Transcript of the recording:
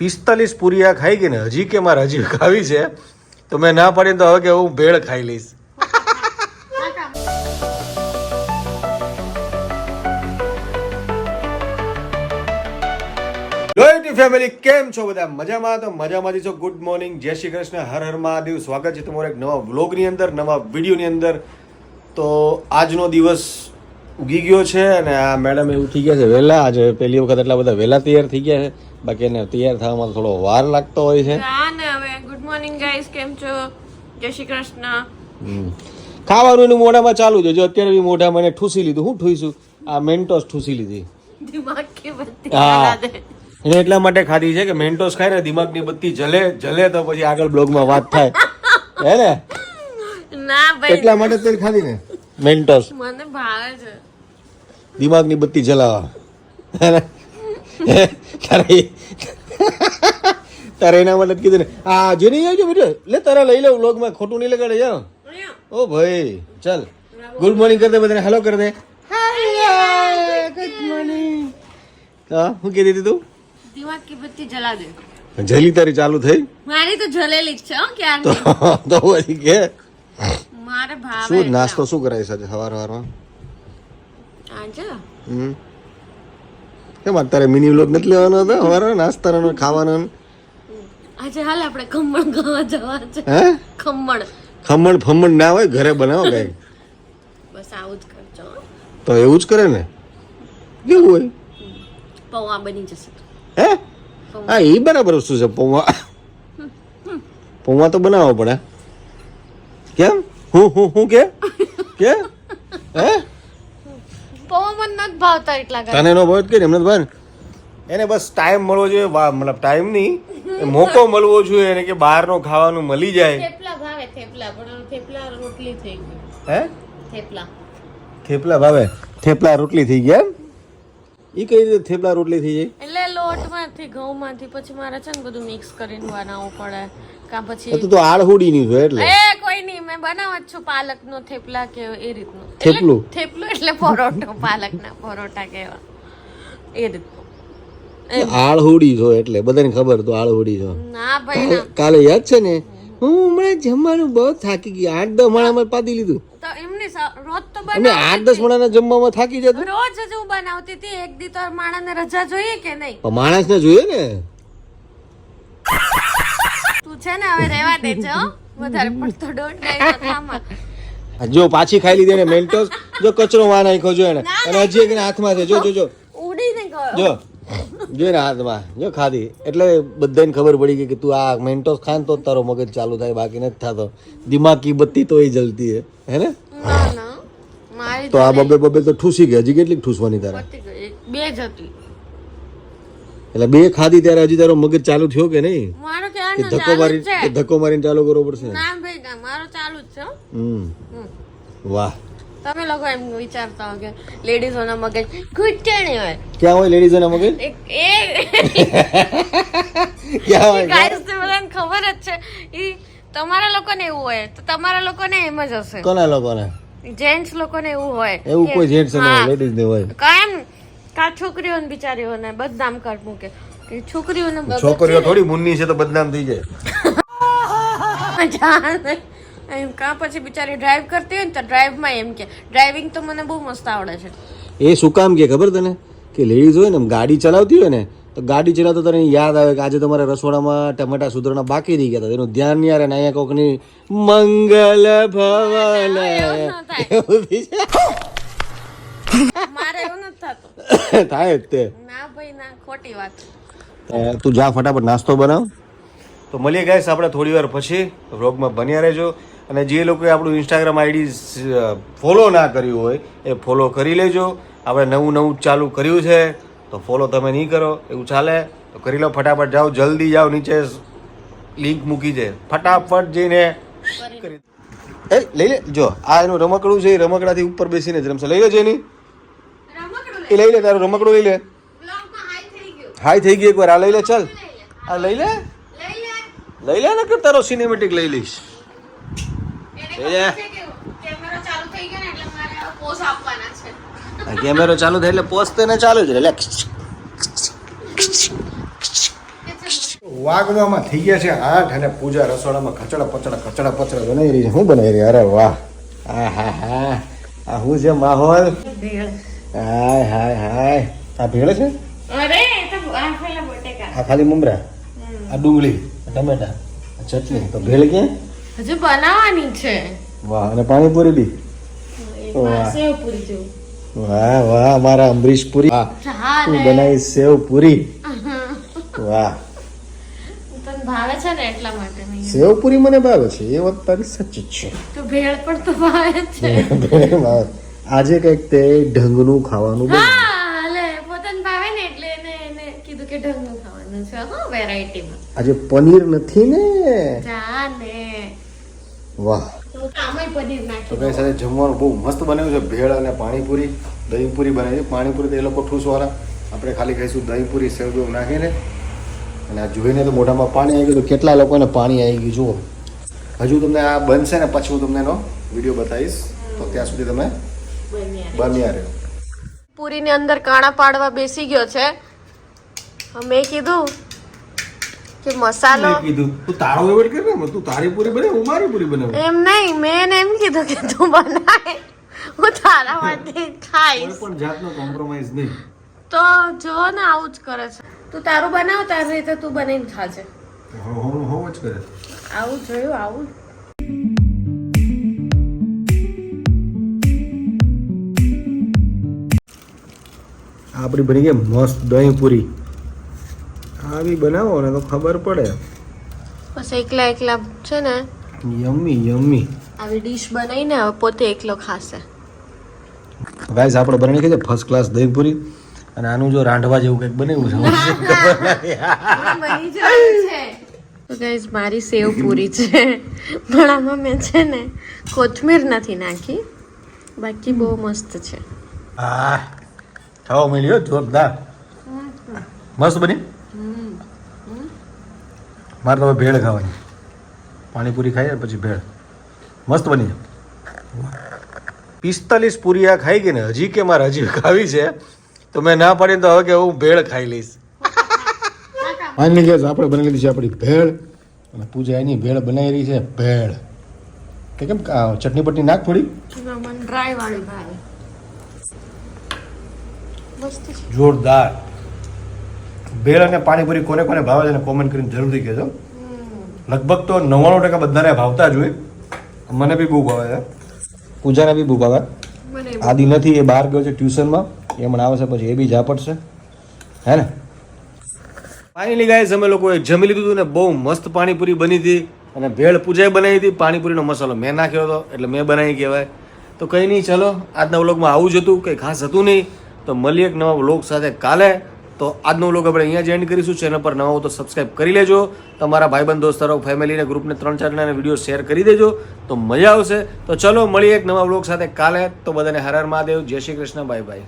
45 પૂરિયા ખાઈ ગઈ ને હજી કે મારે હજી ખાવી છે તો મેં ના પાડી તો હવે કે હું ભેળ ખાઈ લઈશ. ફેમિલી કેમ છો બધા મજામાં? તો મજામાંથી છો. ગુડ મોર્નિંગ, જય શ્રી કૃષ્ણ, હર હર મહાદેવ. સ્વાગત છે તમારો એક નવા વ્લોગની અંદર, નવા વિડીયોની અંદર. તો આજનો દિવસ ઉગી ગયો છે અને આ મેડમ એવું થઈ ગયા છે વહેલા. આજે પહેલી વખત એટલા બધા વહેલા તૈયાર થઈ ગયા છે, બાકી એને તૈયાર થવામાં થોડો વાર લાગતો હોય છે. ગુડ મોર્નિંગ ગાઈસ, કેમ છો? જય શ્રી કૃષ્ણ. ખાવાનું એનું મોઢામાં ચાલુ છે. જો અત્યારે બી મોઢામાં એને ઠૂસી લીધું. હું ઠૂઈશું? આ મેન્ટોસ ઠૂસી લીધી. દિમાગ કે બત્તી હા, એને એટલા માટે ખાધી છે કે મેન્ટોસ ખાય ને દિમાગની બત્તી જલે તો પછી આગળ બ્લોગમાં વાત થાય હે ને. ના ભાઈ, એટલા માટે તેલ ખાધી ને મેન્ટોસ, મને ભાવે છે દિમાગની બત્તી જલાવા. તારે એના માટે કીધું ને આ જે નહીં આવજો બેટા, લે તારા લઈ લે વ્લોગમાં, ખોટું નહીં લગાડે જા. ઓ ભાઈ ચાલ, ગુડ મોર્નિંગ કરી દે બધાને, હેલો કરી દે. Good morning. હા, શું કીધી હતી તું? દિમાગ की बत्ती जला दे. જલી તારી ચાલુ થઈ? મારી તો જલેલી જ છે હો ક્યાં. તો પછી કે મારે ભાવે. શું નાસ્તો શું કરાય છે સવારમાં? આજે કેમ અત્યારે મિની વ્લોગ નથી લેવાનો હતો? સવારે નાસ્તાનો ખાવાનો. આજે હાલ આપણે ખમણ ખાવા જવા છે. હે? ખમણ ખમણ ના હોય, ઘરે બનાવો કઈ. બસ આવું જ કરજો. તો એવું જ કરે ને, કેવું હોય? પૌવા બની જશે. હે? હા, એ બરાબર વસ્તુ છે. પૌવા તો બનાવવો પડે. કેમ? હું કે હે? પૌવા મને નથી ભાવતા એટલા. તને નો ભાવ કે એમને ભાઈ, એને બસ ટાઈમ મળવો જોઈએ. મતલબ ટાઈમ નહીં, મોકો મળવો જોઈએ એને કે બહારનો ખાવાનું મળી જાય. થેપલા ભાવે, થેપલા પણ થેપલા રોટલી થઈ ગઈ. હે? થેપલા ભાવે, થેપલા રોટલી થઈ ગયા એમ? ઈ કઈ રીતે થેપલા રોટલી થઈ જાય? એટલે લોટમાંથી ઘઉંમાંથી પછી મારે છે ને બધું મિક્સ કરીને બનાવવું પડે. કા પછી તો આળહુડી ની હોય એટલે કોઈ નહીં, મેં બનાવત છું પાલકનો થેપલા કે એ રીતનું. થેપલું એટલે પરોઠો, પાલકના પરોઠા કહેવા એ રીતનું. આળહુડી છો એટલે બધાને ખબર તો આળહુડી છો. ના ભાઈ ના. કાલે યાદ છે ને, હું હમણાં જમવાનું બહુ થાકી ગઈ. 8-10 મણામાં પાડી લીધું. તો એમની રોજ તો અને 8-10 મણાના જમવામાં થાકી જતું. રોજ જ હું બનાવતી હતી. એક દી તો માણસને રજા જોઈએ કે નહીં? માણસને જોઈએ ને. તું છે ને હવે રહેવા દે છે હો, વધારે પડતો ડોન્ટ ડાય. જો પાછી ખાઈ લીધી ને મેન્ટોસ. જો કચરો માં નાખ્યો જો એને, અને હજી એક હાથમાં છે. જો ઉડીને ગયો. જો ને હાથમાં જો ખાધી. એટલે બધાને ખબર પડી ગઈ કે તું આ મેન્ટોસ ખાન તો તારો મગજ ચાલુ થાય, બાકી નથી થતો. દિમાગ કી બત્તી તો એ જલતી હે ને. ના મારી તો આ બબે તો ઠૂસી ગઈ. હજી કેટલી ઠૂસવાની તારે? બે જ હતી. એટલે બે ખાધી ત્યારે હજી તારો મગજ ચાલુ થયો કે નહીં? મારો ક્યાં ધક્કો મારીને ચાલુ કરવો પડશે. ના ભાઈ ના, મારો ચાલુ જ છે. વાહ. તમે લોકો એમ વિચારતા હો કે લેડીઝોના મગજ ઘૂંટણી હોય. ક્યાં હોય લેડીઝોના મગજ? ક્યાં હોય? ગાઈસ તો બધાને ખબર જ છે. ઈ તમારા લોકોને એવું હોય તો તમારા લોકોને એમ જ હશે. કોના લોકોને? જેન્ટ્સ લોકોને એવું હોય. એવું કોઈ જેન્ટ્સ ને લેડીઝ ને હોય કાયમ કા છોકરીઓને બિચારીઓને બદનામ કર મૂકે કે છોકરીઓને. છોકરીઓ થોડી મુન્ની છે તો બદનામ થઈ જાય. એમ કા પછી બિચારી ડ્રાઈવ કરતી હોય ને તો ડ્રાઈવમાં એમ કે ડ્રાઇવિંગ તો મને બહુ મસ્ત આવડે છે. એ શું કામ કે ખબર તને? કે લેડીઝ હોય ને ગાડી ચલાવતી હોય ને તો ગાડી ચલાવતો તને યાદ આવે કે આજે તમારા રસોડામાં ટમેટા સુધારણા બાકી રહી ગયા હતા, એનું ધ્યાન નહીં આવે ને અહીંયા કોકની મંગલ ભવન મારે એવું નથી થતું. થાય જ તે. ના ભાઈ ના, ખોટી વાત. તું જા ફટાફટ નાસ્તો બનાવ. તો મળીએ ગાઈસ આપણે થોડી વાર પછી. વ્લોગમાં બન્યા રહેજો. અને જે લોકોએ આપણું ઇન્સ્ટાગ્રામ આઈડી ફોલો ના કર્યું હોય એ ફોલો કરી લેજો. આપણે નવું ચાલુ કર્યું છે તો ફોલો તમે નહીં કરો એવું ચાલે તો કરી લો. ફટાફટ જાઓ, જલ્દી જાઓ, નીચે લિંક મૂકી છે, ફટાફટ જઈને લઈ લે. જો આ એનું રમકડું છે, એ રમકડાથી ઉપર બેસીને જ રમશે. લઈ લે છે એની, એ લઈ લે. તારું રમકડું લઈ લે. હાઈ થઈ ગયું એકવાર. આ લઈ લે. ચાલ આ લઈ લે ને, કે તારો સિનેમેટિક લઈ લઈશ. કેમેરો ચાલુ થાય એટલે પોસ્ટ ને ચાલુ જ રે. વાગવામાં થઈ ગયા છે 8 અને પૂજા રસોડામાં ખચડા પચડા બનાવી રહી છે. શું બનાવી રહી? અરે વાહ, આ હા હા, આ શું છે માહોલ? હાય હાય હાય, આ ભેળ છે? અરે તો આ પેલા બટેકા, આ ખાલી મમરા, આ ડુંગળી, ટમેટા, ચટણી. તો ભેળ ક્યાં? હજુ બનાવવાની છે. વાહ, અને પાણીપુરી બી. સેવ પૂરી જેવું. વાહ વાહ, મારા અમરીશ પુરી. તું બનાવી સેવ પૂરી. વાહ, તને ભાવે છે ને એટલા માટે નહીં. સેવ પૂરી મને ભાવે છે, એ વાત તારી સાચી જ છે. તો ભેળ પણ તો ભાવે છે. ભેળ ભાવે. આજે કઈક તે ઢંગનું ખાવાનું બન્યું. હા, લે પોતાને ભાવે ને એટલે એને કીધું કે ઢંગનું ખાવાનું છે. હા, વેરાયટીમાં. આજે પનીર નથી ને? જાને. વાહ. તો આમાંય પનીર તો નાખી. કઈ સાથે જમવાનું બહુ મસ્ત બનાવ્યું છે. ભેળ અને પાણીપુરી, દહીંપુરી બનાવી છે. પાણીપુરી તો એ લોકો ઠૂસવાળા, આપણે ખાલી ખાઈશું દહીંપુરી સેવ જેવું નાખીને. અને આ જોઈને તો મોઢામાં પાણી આવી ગયું. તો કેટલા લોકોને પાણી આવી ગયું જુઓ. હજુ તમને આ બનશે ને પછી હું તમને એનો વિડીયો બતાવીશ. તો ત્યાં સુધી તમે બન્યા રહ્યો. પૂરીની અંદર કાણા પાડવા બેસી ગયો છે. મેં કીધું કે મસાલો કીધું તું તારો એવડ કર ને, તું તારી પૂરી બનાવ, હું મારી પૂરી બનાવું. એમ નહીં, મેં એમ કીધું કે તું બનાય, હું તારા માટે કોઈ ખાઈશ. પણ જાતનો કોમ્પ્રોમાઇઝ નહીં. તો જો ને આવું જ કરે છે. તું તારું બનાવ, તારી રીતે તું બનાવીને ખાજે. હો જ કરે. આવું જોયું, આવું. આપણી બની ગઈ મસ્ત દહીં પૂરી. આવી બનાવો ને તો ખબર પડે. બસ એકલા એકલા છે ને યમ્મી યમ્મી. આવી ડીશ બનાવીને હવે પોતે એકલો ખાશે. ગાઈસ આપણે બનાવી છે ફર્સ્ટ ક્લાસ દહીં પૂરી. અને આનું જો રાંધવા જેવું કંઈક બનાવ્યું છે. બની જાય છે. તો ગાઈસ મારી સેવ પૂરી છે, પણ આમાં મેં છે ને કોથમીર નથી નાખી, બાકી બહુ મસ્ત છે. હા, ખાવા મળ્યો જોરદાર. મસ્ત બની. મારે તો હવે ભેળ ખાવાની. પાણીપુરી ખાઈએ પછી ભેળ. મસ્ત બની. 45 પૂરી આ ખાઈ ગઈ ને હજી કે મારે હજી ખાવી છે, તો મેં ના પાડીને તો હવે કે હું ભેળ ખાઈ લઈશ. ફાઇનલી ગેસ આપણે બનાવી લીધી છે આપણી ભેળ. અને પૂજા એની ભેળ બનાવી રહી છે. ભેળ કે કેમ ચટણી પટણી નાખ થોડી. મને ડ્રાય વાળી ભાવે. મસ્ત છે. જોરદાર. ભેળ અને પાણીપુરી કોને કોને ભાવે છે ને કોમેન્ટ કરીને જરૂરથી કહેજો. લગભગ તો 99% બધાને ભાવતા જ હોય. મને બી બહુ ભાવે છે, પૂજાને બી બહુ ભાવે. આદિ નથી, એ બહાર ગયો છે ટ્યુશનમાં, એ હમણાં આવે છે પછી એ બી જા પડશે, હે ને. ફાઇનલી ગાઈસ અમે લોકોએ જમી લીધું હતું ને બહુ મસ્ત પાણીપુરી બની હતી. અને ભેળ પૂજાએ બનાવી હતી. પાણીપુરીનો મસાલો મેં નાખ્યો હતો એટલે મેં બનાવી કહેવાય. તો કંઈ નહીં, ચલો આજના વ્લોગમાં આવું જ હતું, કંઈ ખાસ હતું નહીં. તો મળીએ એક નવા વ્લોગ સાથે કાલે. તો આજનો વ્લોગ આપણે અહીંયા જ એન્ડ કરીશું. ચેનલ પર નવા હો તો સબસ્ક્રાઈબ કરી લેજો. તમારા ભાઈબંધ દોસ્તારો ફેમિલીને ગ્રુપને 3-4 જણાને વિડીયો શેર કરી દેજો, તો મજા આવશે. તો ચલો મળીએ એક નવા વ્લોગ સાથે કાલે. તો બધાને હર હર મહાદેવ, જય શ્રી કૃષ્ણ, બાય બાય.